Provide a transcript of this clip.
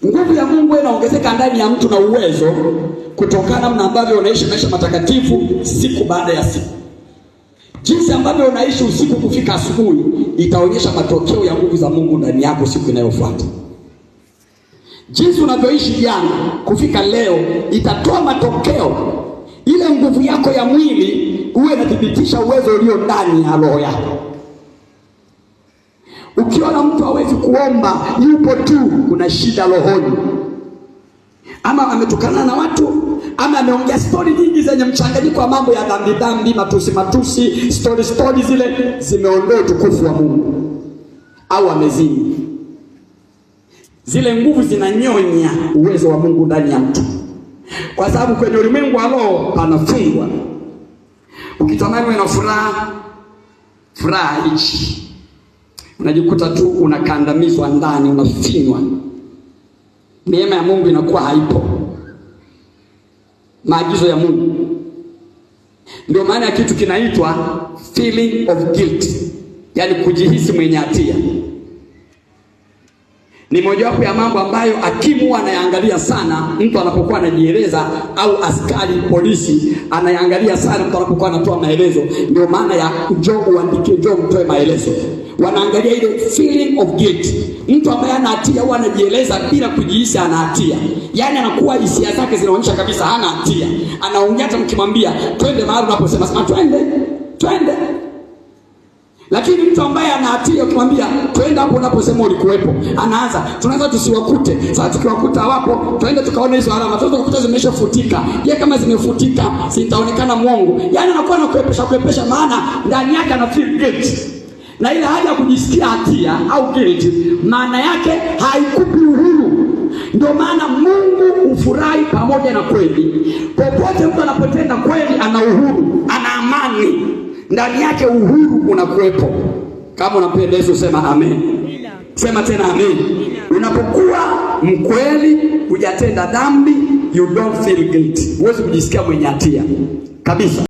Nguvu ya Mungu inaongezeka ndani ya mtu na uwezo kutokana na ambavyo unaishi maisha matakatifu siku baada ya siku. Jinsi ambavyo unaishi usiku kufika asubuhi itaonyesha matokeo ya nguvu za Mungu ndani yako siku inayofuata. Jinsi unavyoishi jana kufika leo itatoa matokeo. Ile nguvu yako ya mwili uwe inathibitisha uwezo ulio ndani ya roho yako. Ukiona mtu hawezi kuomba, yupo tu, kuna shida rohoni. Ama ametukana na watu, ama ameongea story nyingi zenye mchanganyiko wa mambo ya dhambi, matusi, story zile zimeondoa utukufu wa Mungu. Au amezini. Zile nguvu zinanyonya uwezo wa Mungu ndani ya mtu. Kwa sababu kwenye ulimwengu wa roho panafungwa. Ukitamani uwe na furaha hichi, unajikuta tu unakandamizwa ndani, unafinywa. Neema ya Mungu inakuwa haipo. Maagizo ya Mungu. Ndio maana ya kitu kinaitwa feeling of guilt, yani kujihisi mwenye hatia. Ni mojawapo ya mambo ambayo hakimu anayaangalia sana mtu anapokuwa anajieleza, au askari polisi anayaangalia sana mtu anapokuwa anatoa maelezo. Ndio maana ya njoo uandike, njoo mtoe maelezo. Wanaangalia ile feeling of guilt. Mtu ambaye ana hatia huwa anajieleza bila kujihisi ana hatia. Yaani anakuwa hisia zake zinaonyesha kabisa hana hatia. Anaongea hata mkimwambia twende mahali unaposema sema twende. Lakini mtu ambaye ana hatia ukimwambia twende hapo unaposema ulikuwepo, anaanza tunaweza tusiwakute. Sasa tukiwakuta hapo twende tukaone hizo alama. Tunaweza kukuta zimeshafutika. Je, kama zimefutika sitaonekana mwongo. Yaani anakuwa anakuepesha maana ndani yake ana feel guilt. Na ile hali ya kujisikia hatia au guilt maana yake haikupi uhuru. Ndio maana Mungu ufurahi pamoja na kweli. Popote mtu anapotenda kweli ana uhuru, ana amani. Ndani yake uhuru unakuwepo. Kama unapenda Yesu sema amen. Sema tena amen. Unapokuwa mkweli, hujatenda dhambi, you don't feel guilty. Huwezi kujisikia mwenye hatia kabisa.